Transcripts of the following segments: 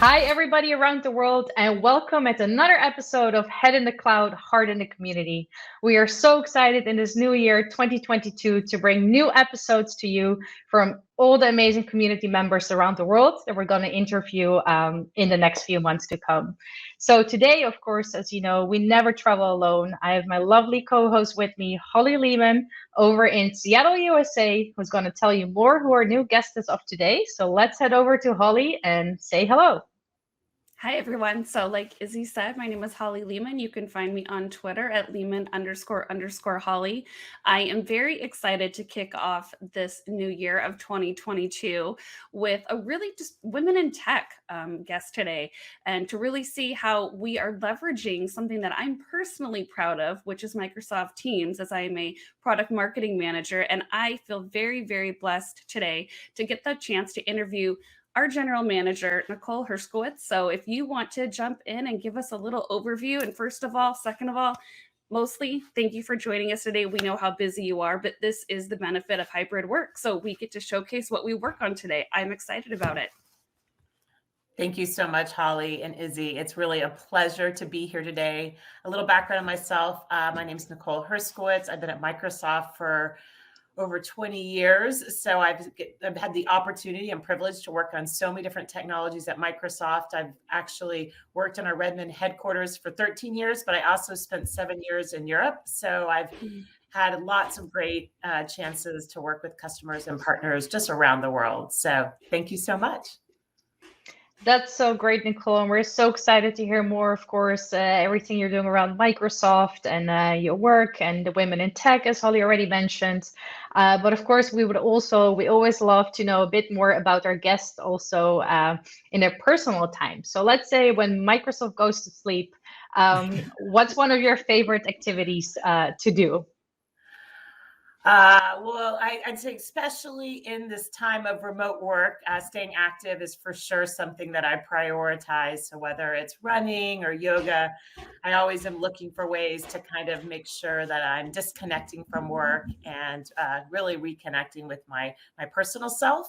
Hi, everybody around the world, and welcome at another episode of Head in the Cloud, Heart in the Community. We are so excited in this new year, 2022, to bring new episodes to you from all the amazing community members around the world that we're going to interview in the next few months to come. So, today, of course, as you know, we never travel alone. I have my lovely co host with me, Holly Lehman, over in Seattle, USA, who's going to tell you more who our new guest is of today. So let's head over to Holly and say hello. Hi, everyone. So like Izzy said, my name is Holly Lehman. You can find me on Twitter at Lehman__Holly. I am very excited to kick off this new year of 2022 with a really just women in tech guest today, and to really see how we are leveraging something that I'm personally proud of, which is Microsoft Teams, as I am a product marketing manager. And I feel very, very blessed today to get the chance to interview our general manager, Nicole Herskowitz. So if you want to jump in and give us a little overview, and first of all, second of all, mostly thank you for joining us today. We know how busy you are, but this is the benefit of hybrid work. So we get to showcase what we work on today. I'm excited about it. Thank you so much, Holly and Izzy. It's really a pleasure to be here today. A little background on myself. My name is Nicole Herskowitz. I've been at Microsoft for over 20 years. So I've had the opportunity and privilege to work on so many different technologies at Microsoft. I've actually worked in our Redmond headquarters for 13 years, but I also spent 7 years in Europe. So I've had lots of great chances to work with customers and partners just around the world. So thank you so much. That's so great, Nicole. And we're so excited to hear more, of course, everything you're doing around Microsoft and your work and the women in tech, as Holly already mentioned. But of course, we always love to know a bit more about our guests also in their personal time. So let's say when Microsoft goes to sleep, what's one of your favorite activities to do? Well, I'd say especially in this time of remote work, staying active is for sure something that I prioritize. So whether it's running or yoga, I always am looking for ways to kind of make sure that I'm disconnecting from work and really reconnecting with my personal self.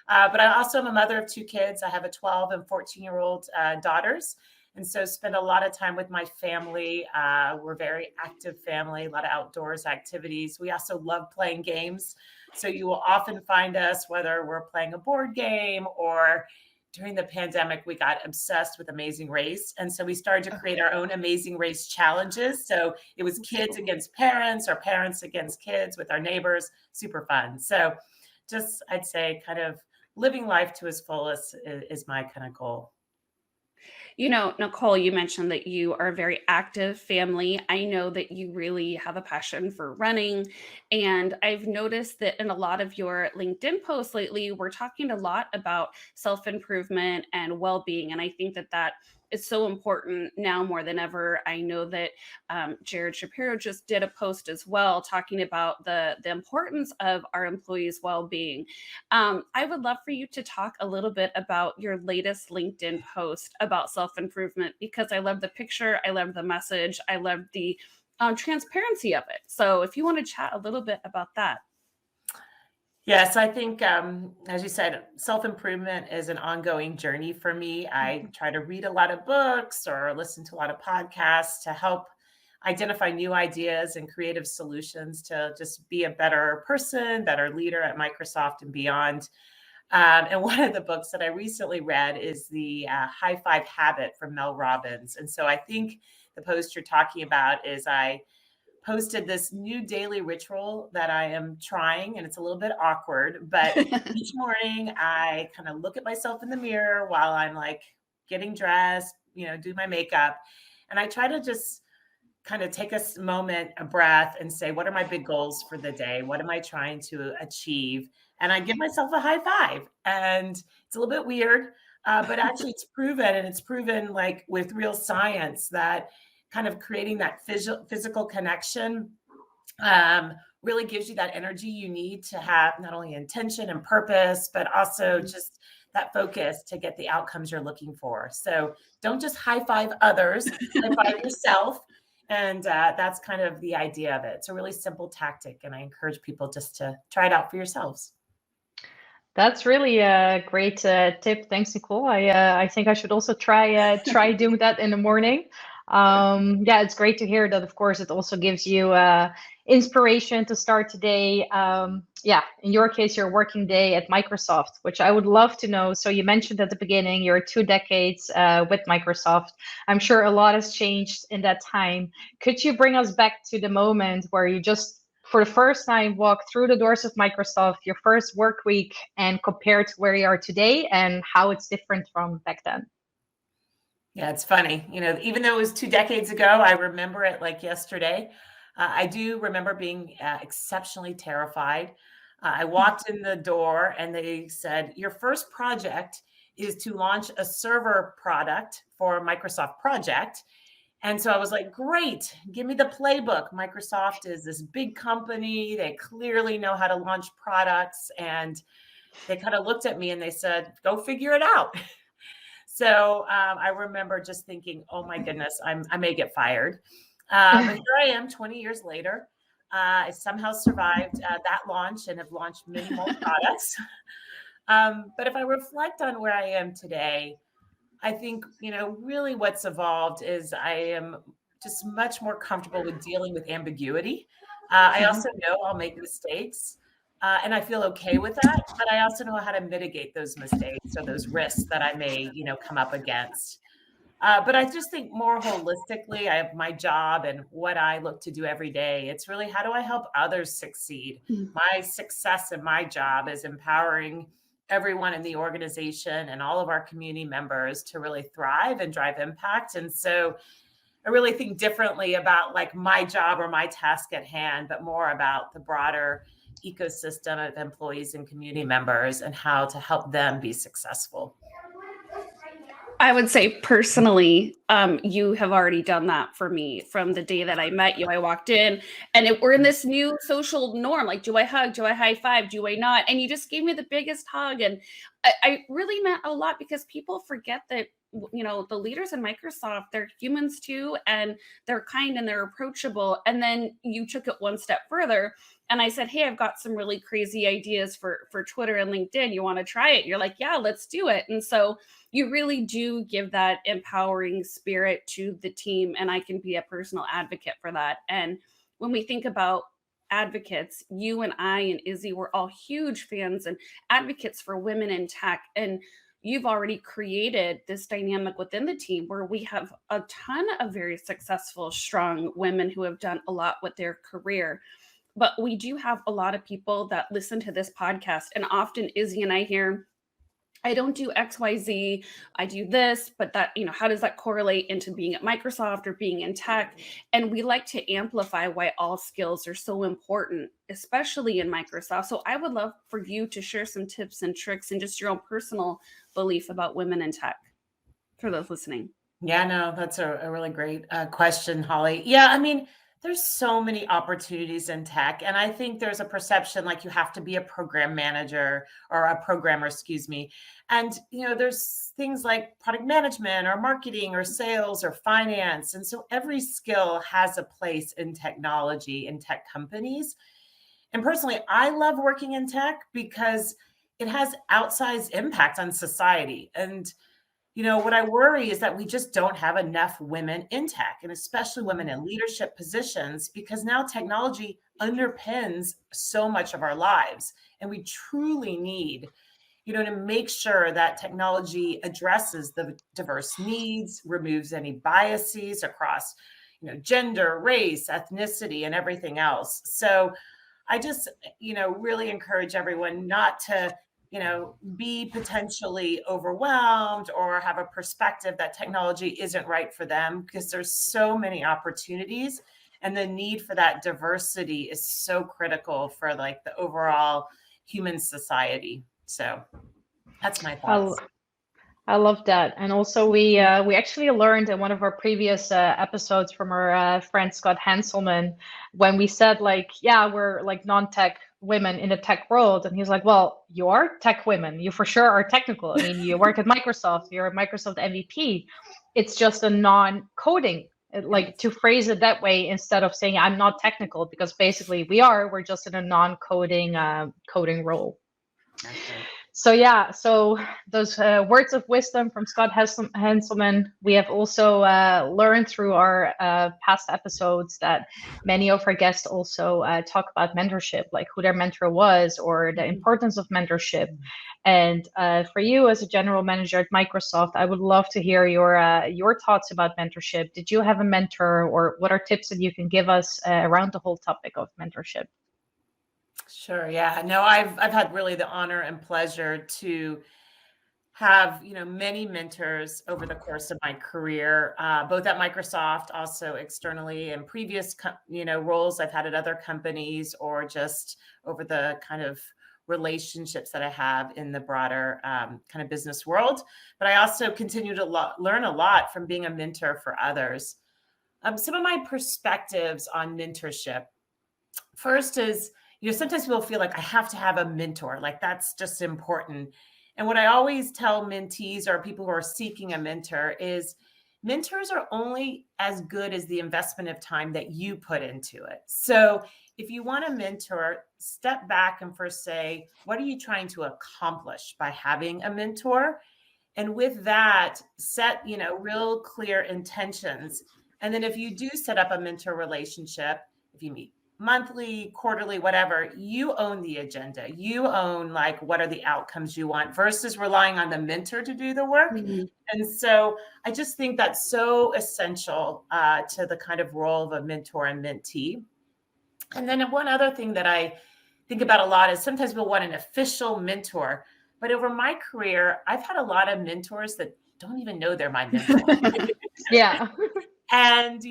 But I also am a mother of two kids. I have a 12 and 14-year-old daughters. And so spend a lot of time with my family. We're a very active family, a lot of outdoors activities. We also love playing games. So you will often find us, whether we're playing a board game or during the pandemic, we got obsessed with Amazing Race. And so we started to create our own Amazing Race challenges. So it was kids against parents or parents against kids with our neighbors, super fun. So just, I'd say kind of living life to its fullest is my kind of goal. You know, Nicole, you mentioned that you are a very active family. I know that you really have a passion for running. And I've noticed that in a lot of your LinkedIn posts lately, we're talking a lot about self improvement and well being. And I think that that is so important now more than ever. I know that Jared Shapiro just did a post as well talking about the importance of our employees' well being. I would love for you to talk a little bit about your latest LinkedIn post about self improvement, because I love the picture, I love the message, I love the transparency of it. So if you want to chat a little bit about that. Yes, I think, as you said, self-improvement is an ongoing journey for me. I try to read a lot of books or listen to a lot of podcasts to help identify new ideas and creative solutions to just be a better person, better leader at Microsoft and beyond. And one of the books that I recently read is the High Five Habit from Mel Robbins. And so I think the post you're talking about is I posted this new daily ritual that I am trying, and it's a little bit awkward, but each morning I kind of look at myself in the mirror while I'm like getting dressed, do my makeup. And I try to just kind of take a moment, a breath, and say, what are my big goals for the day? What am I trying to achieve? And I give myself a high five. And it's a little bit weird, but actually it's proven, and it's proven like with real science that kind of creating that physical connection really gives you that energy you need to have not only intention and purpose, but also just that focus to get the outcomes you're looking for. So don't just high five others, high five yourself. And that's kind of the idea of it. It's a really simple tactic, and I encourage people just to try it out for yourselves. That's really a great tip. Thanks, Nicole. I think I should also try doing that in the morning. Yeah, it's great to hear that. Of course, it also gives you inspiration to start today. Yeah, in your case, your working day at Microsoft, which I would love to know. So you mentioned at the beginning you're 2 decades with Microsoft. I'm sure a lot has changed in that time. Could you bring us back to the moment where you just for the first time walk through the doors of Microsoft, your first work week, and compare to where you are today and how it's different from back then? Yeah, it's funny. Even though it was 2 decades ago, I remember it like yesterday. I do remember being exceptionally terrified. I walked in the door and they said, your first project is to launch a server product for Microsoft Project. And so I was like, great, give me the playbook. Microsoft is this big company. They clearly know how to launch products. And they kind of looked at me and they said, go figure it out. So I remember just thinking, oh my goodness, I may get fired. But here I am 20 years later. I somehow survived that launch and have launched many more products. But if I reflect on where I am today, I think, really what's evolved is I am just much more comfortable with dealing with ambiguity. I also know I'll make mistakes. And I feel okay with that, but I also know how to mitigate those mistakes or those risks that I may, come up against. But I just think more holistically, I have my job and what I look to do every day. It's really, how do I help others succeed? My success in my job is empowering everyone in the organization and all of our community members to really thrive and drive impact. And so I really think differently about like my job or my task at hand, but more about the broader ecosystem of employees and community members and how to help them be successful. I would say personally, you have already done that for me from the day that I met you. I walked in and we're in this new social norm. Like, do I hug? Do I high five? Do I not? And you just gave me the biggest hug. And I really meant a lot because people forget that, the leaders in Microsoft, they're humans too, and they're kind and they're approachable. And then you took it one step further. And I said, hey, I've got some really crazy ideas for Twitter and LinkedIn. You want to try it? You're like, yeah, let's do it. And so you really do give that empowering spirit to the team. And I can be a personal advocate for that. And when we think about advocates, you and I and Izzy, we're all huge fans and advocates for women in tech. And you've already created this dynamic within the team where we have a ton of very successful, strong women who have done a lot with their career. But we do have a lot of people that listen to this podcast, and often Izzy and I hear, I don't do XYZ, I do this, but that, how does that correlate into being at Microsoft or being in tech? And we like to amplify why all skills are so important, especially in Microsoft. So I would love for you to share some tips and tricks and just your own personal belief about women in tech for those listening. Yeah, no, that's a really great question, Holly. Yeah, I mean, there's so many opportunities in tech. And I think there's a perception like you have to be a program manager or a programmer, excuse me. And, there's things like product management or marketing or sales or finance. And so every skill has a place in technology, in tech companies. And personally, I love working in tech because it has outsized impact on society. And what I worry is that we just don't have enough women in tech, and especially women in leadership positions, because now technology underpins so much of our lives. And we truly need, to make sure that technology addresses the diverse needs, removes any biases across, gender, race, ethnicity, and everything else. So I just, really encourage everyone not to be potentially overwhelmed or have a perspective that technology isn't right for them, because there's so many opportunities and the need for that diversity is so critical for like the overall human society. So that's my thoughts. I love that. And also we actually learned in one of our previous episodes from our friend Scott Hanselman, when we said like, yeah, we're like non-tech women in the tech world. And he's like, well, you are tech women. You for sure are technical. I mean, you work at Microsoft, you're a Microsoft MVP. It's just a non-coding, like to phrase it that way instead of saying I'm not technical, because basically we're just in a non-coding coding role. Okay. So those words of wisdom from Scott Henselman, we have also learned through our past episodes that many of our guests also talk about mentorship, like who their mentor was or the importance of mentorship. And for you as a general manager at Microsoft, I would love to hear your thoughts about mentorship. Did you have a mentor, or what are tips that you can give us around the whole topic of mentorship? Sure. Yeah. No, I've had really the honor and pleasure to have, many mentors over the course of my career, both at Microsoft, also externally, and previous, roles I've had at other companies, or just over the kind of relationships that I have in the broader kind of business world. But I also continue to learn a lot from being a mentor for others. Some of my perspectives on mentorship. First is, sometimes people feel like I have to have a mentor, like that's just important. And what I always tell mentees or people who are seeking a mentor is mentors are only as good as the investment of time that you put into it. So if you want a mentor, step back and first say, what are you trying to accomplish by having a mentor? And with that, set, real clear intentions. And then if you do set up a mentor relationship, if you meet monthly, quarterly, whatever, you own the agenda. You own like what are the outcomes you want versus relying on the mentor to do the work. Mhm. And so I just think that's so essential to the kind of role of a mentor and mentee. And then one other thing that I think about a lot is sometimes we'll want an official mentor. But over my career, I've had a lot of mentors that don't even know they're my mentor. Yeah. And,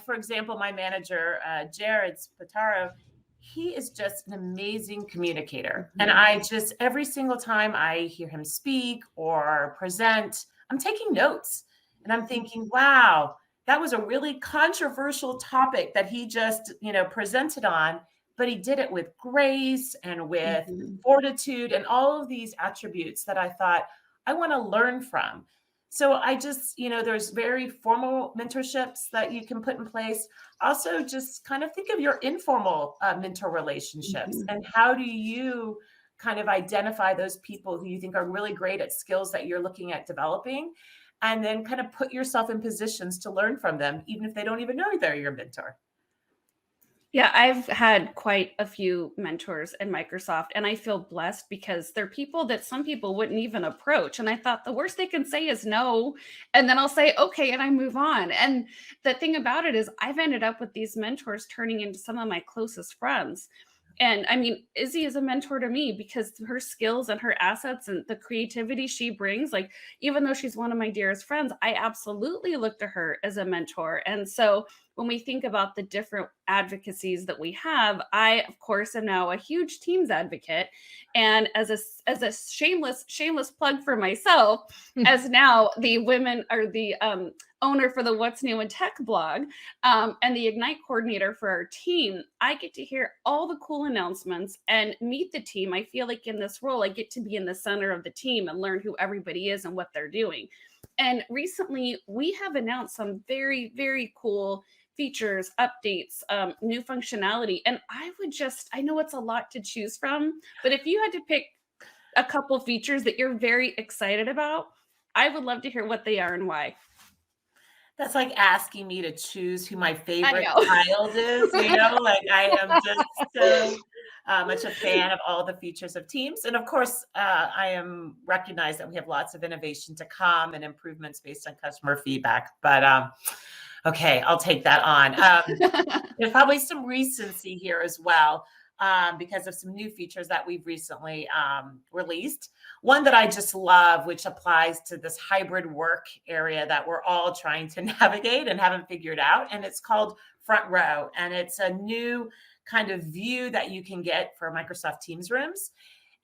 for example, my manager, Jared Spataro, he is just an amazing communicator. And I just, every single time I hear him speak or present, I'm taking notes and I'm thinking, wow, that was a really controversial topic that he just, presented on, but he did it with grace and with fortitude and all of these attributes that I thought I want to learn from. So I just, there's very formal mentorships that you can put in place. Also, just kind of think of your informal mentor relationships and how do you kind of identify those people who you think are really great at skills that you're looking at developing, and then kind of put yourself in positions to learn from them, even if they don't even know they're your mentor. Yeah, I've had quite a few mentors in Microsoft, and I feel blessed because they're people that some people wouldn't even approach. And I thought the worst they can say is no. And then I'll say, okay, and I move on. And the thing about it is, I've ended up with these mentors turning into some of my closest friends. And I mean, Izzy is a mentor to me because her skills and her assets and the creativity she brings, like, even though she's one of my dearest friends, I absolutely look to her as a mentor. And so when we think about the different advocacies that we have, I, of course, am now a huge Teams advocate. And as a shameless plug for myself, as now the women or the owner for the What's New in Tech blog and the Ignite coordinator for our team, I get to hear all the cool announcements and meet the team. I feel like in this role, I get to be in the center of the team and learn who everybody is and what they're doing. And recently, we have announced some very, very cool features, updates, new functionality. And I know it's a lot to choose from, but if you had to pick a couple features that you're very excited about, I would love to hear what they are and why. That's like asking me to choose who my favorite child is, like I am just so much a fan of all the features of Teams. And of course, I am recognized that we have lots of innovation to come and improvements based on customer feedback. But okay, I'll take that on. There's probably some recency here as well because of some new features that we've recently released. One that I just love, which applies to this hybrid work area that we're all trying to navigate and haven't figured out. And it's called Front Row. And it's a new kind of view that you can get for Microsoft Teams rooms.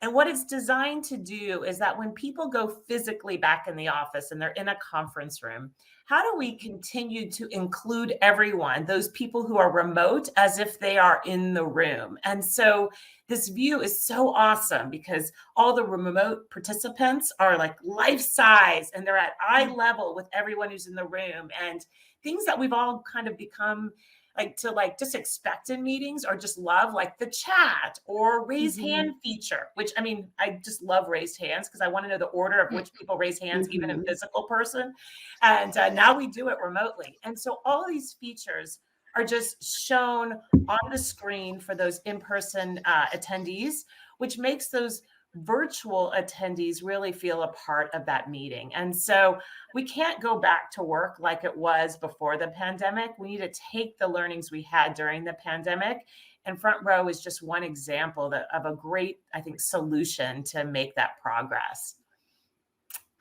And what it's designed to do is that when people go physically back in the office and they're in a conference room, how do we continue to include everyone, those people who are remote, as if they are in the room? And so this view is so awesome because all the remote participants are like life size and they're at eye level with everyone who's in the room, and things that we've all kind of become to just expect in meetings, or just love like the chat or raise hand feature, which I mean, I just love raised hands because I want to know the order of which people raise hands, even in physical person. And now we do it remotely. And so all these features are just shown on the screen for those in-person attendees, which makes those virtual attendees really feel a part of that meeting. And so we can't go back to work like it was before the pandemic. We need to take the learnings we had during the pandemic. And Front Row is just one example of a great, I think, solution to make that progress.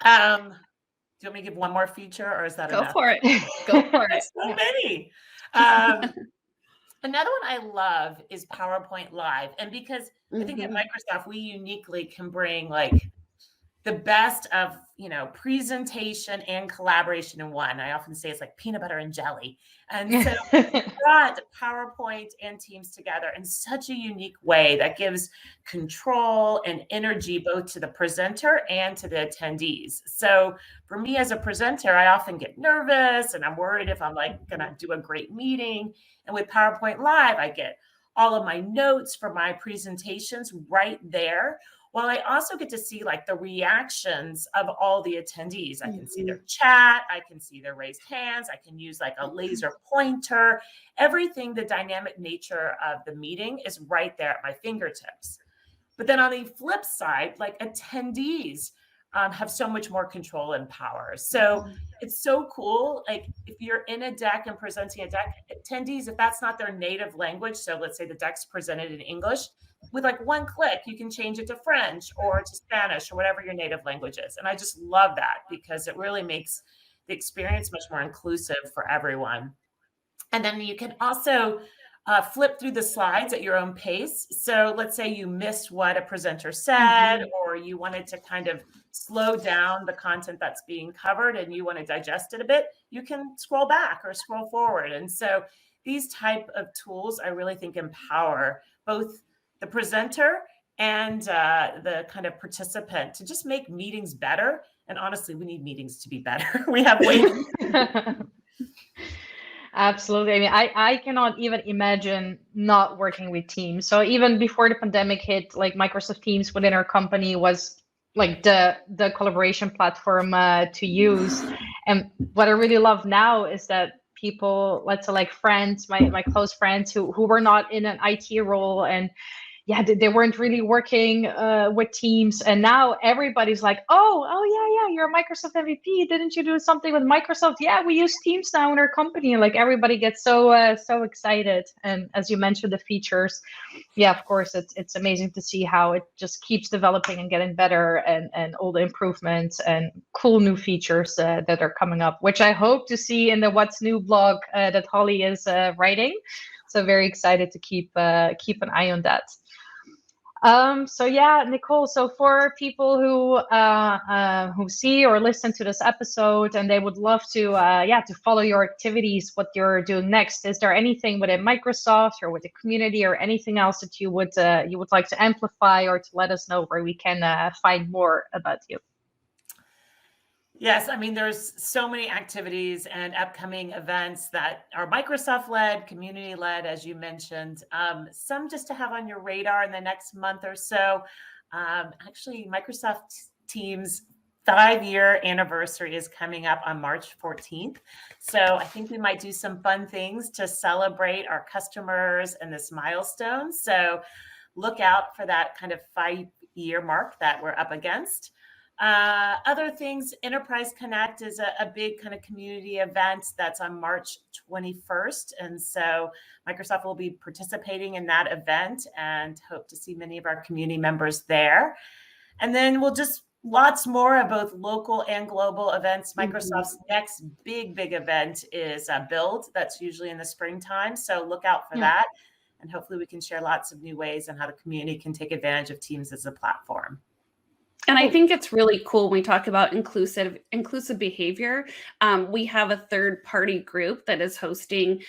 Do you want me to give one more feature, or is that enough? Go for it. Go for it. So many. Another one I love is PowerPoint Live. And because I think at Microsoft, we uniquely can bring like the best of, presentation and collaboration in one. I often say it's like peanut butter and jelly. And so we brought PowerPoint and Teams together in such a unique way that gives control and energy both to the presenter and to the attendees. So for me as a presenter, I often get nervous and I'm worried if I'm like going to do a great meeting. And with PowerPoint Live, I get all of my notes for my presentations right there. While I also get to see like the reactions of all the attendees. I can see their chat, I can see their raised hands, I can use like a laser pointer. Everything, the dynamic nature of the meeting is right there at my fingertips. But then on the flip side, like attendees have so much more control and power. So it's so cool. Like if you're in a deck and presenting a deck, attendees, if that's not their native language, so let's say the deck's presented in English, with like one click, you can change it to French or to Spanish or whatever your native language is. And I just love that because it really makes the experience much more inclusive for everyone. And then you can also flip through the slides at your own pace. So let's say you missed what a presenter said, or you wanted to kind of slow down the content that's being covered and you want to digest it a bit, you can scroll back or scroll forward. And so these type of tools, I really think empower both the presenter and the kind of participant to just make meetings better. And honestly, we need meetings to be better. We have way. Absolutely. I mean, I cannot even imagine not working with Teams. So even before the pandemic hit, like Microsoft Teams within our company was like the collaboration platform to use. And what I really love now is that people, let's say like friends, my close friends who were not in an IT role and they weren't really working with Teams. And now everybody's like, oh yeah, you're a Microsoft MVP. Didn't you do something with Microsoft? Yeah, we use Teams now in our company. And like everybody gets so excited. And as you mentioned, the features, of course, it's amazing to see how it just keeps developing and getting better, and all the improvements and cool new features that are coming up, which I hope to see in the What's New blog that Holly is writing. So very excited to keep an eye on that. So Nicole, so for people who see or listen to this episode and they would love to follow your activities, what you're doing next, is there anything within Microsoft or with the community or anything else that you would like to amplify or to let us know where we can find more about you? Yes, I mean, there's so many activities and upcoming events that are Microsoft-led, community-led, as you mentioned. Some just to have on your radar in the next month or so. Actually, Microsoft Teams 5-year anniversary is coming up on March 14th. So I think we might do some fun things to celebrate our customers and this milestone. So look out for that kind of 5-year mark that we're up against. Other things, Enterprise Connect is a big kind of community event that's on March 21st. And so Microsoft will be participating in that event and hope to see many of our community members there. And then we'll just lots more of both local and global events. Microsoft's next big event is Build. That's usually in the springtime. So look out for that. And hopefully we can share lots of new ways on how the community can take advantage of Teams as a platform. And I think it's really cool when we talk about inclusive behavior. We have a third party group that is hosting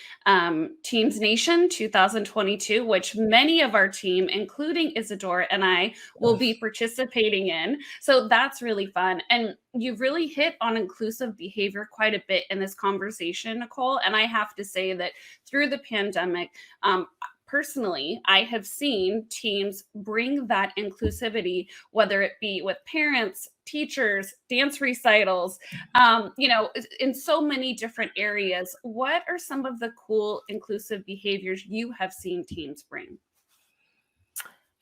Teams Nation 2022, which many of our team, including Isadora and I, will be participating in. So that's really fun. And you've really hit on inclusive behavior quite a bit in this conversation, Nicole. And I have to say that through the pandemic, personally, I have seen teams bring that inclusivity, whether it be with parents, teachers, dance recitals, in so many different areas. What are some of the cool inclusive behaviors you have seen teams bring?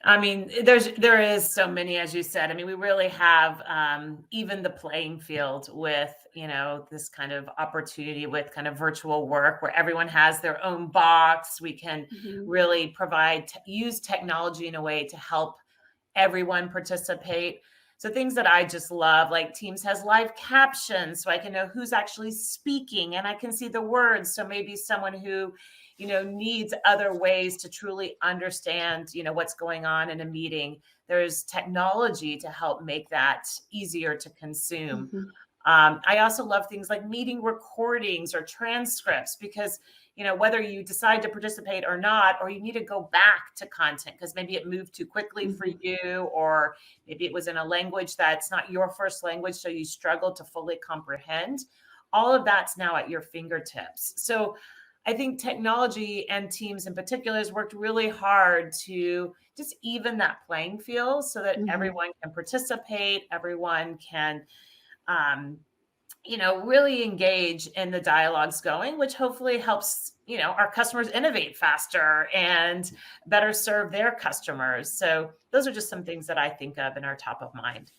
I mean, there is so many, as you said. I mean, we really have even the playing field with, this kind of opportunity with kind of virtual work where everyone has their own box. We can really use technology in a way to help everyone participate. So things that I just love, like Teams has live captions, so I can know who's actually speaking and I can see the words. So maybe someone who needs other ways to truly understand, what's going on in a meeting. There's technology to help make that easier to consume. I also love things like meeting recordings or transcripts because, whether you decide to participate or not, or you need to go back to content because maybe it moved too quickly for you, or maybe it was in a language that's not your first language, so you struggle to fully comprehend. All of that's now at your fingertips. So I think technology and Teams in particular has worked really hard to just even that playing field so that everyone can participate, everyone can, really engage in the dialogues going, which hopefully helps, our customers innovate faster and better serve their customers. So those are just some things that I think of and are top of mind.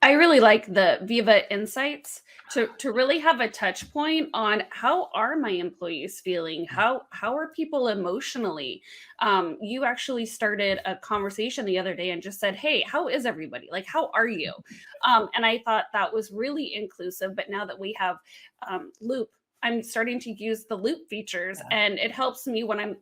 I really like the Viva Insights to really have a touch point on how are my employees feeling? How are people emotionally? You actually started a conversation the other day and just said, hey, how is everybody? Like, how are you? And I thought that was really inclusive. But now that we have Loop, I'm starting to use the Loop features and it helps me when I'm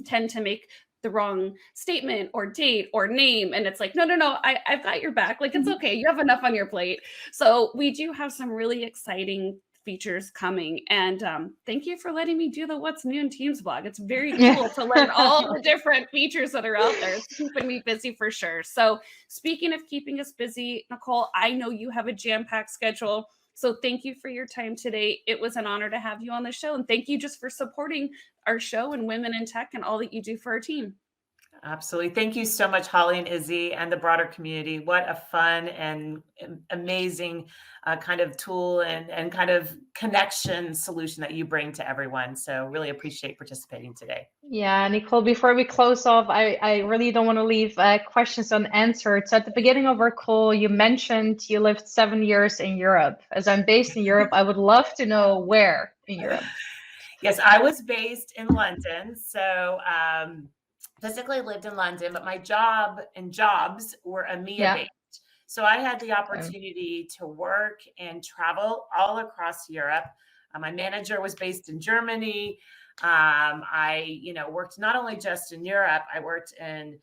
tend to make the wrong statement or date or name. And it's like, no, I've got your back. Like, it's okay. You have enough on your plate. So we do have some really exciting features coming. And thank you for letting me do the What's New in Teams blog. It's very cool to learn all the different features that are out there. It's keeping me busy for sure. So speaking of keeping us busy, Nicole, I know you have a jam-packed schedule. So thank you for your time today. It was an honor to have you on the show. And thank you just for supporting our show and Women in Tech and all that you do for our team. Absolutely. Thank you so much, Holly and Izzy, and the broader community. What a fun and amazing kind of tool and kind of connection solution that you bring to everyone. So really appreciate participating today. Yeah, Nicole, before we close off, I really don't want to leave questions unanswered. So at the beginning of our call, you mentioned you lived 7 years in Europe. As I'm based in Europe, I would love to know where in Europe. Yes, I was based in London. So physically lived in London, but my jobs were EMEA based. So I had the opportunity to work and travel all across Europe. My manager was based in Germany. I, worked not only just in Europe, I worked in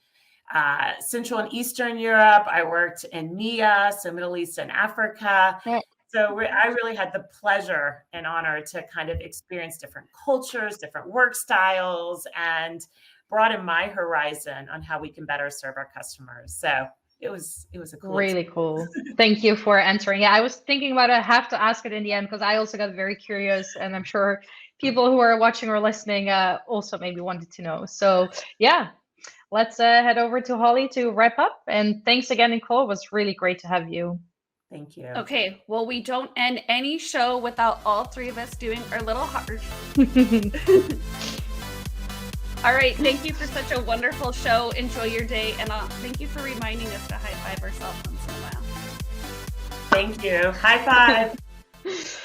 Central and Eastern Europe. I worked in MEA, so Middle East and Africa. So I really had the pleasure and honor to kind of experience different cultures, different work styles, and broaden my horizon on how we can better serve our customers. So it was a cool really cool. Thank you for answering. Yeah, I was thinking about it. I have to ask it in the end because I also got very curious, and I'm sure people who are watching or listening also maybe wanted to know. So yeah, let's head over to Holly to wrap up. And thanks again, Nicole. It was really great to have you. Thank you. Okay, well, we don't end any show without all three of us doing our little heart. All right, thank you for such a wonderful show. Enjoy your day, and thank you for reminding us to high five ourselves once in a while. Thank you. High five.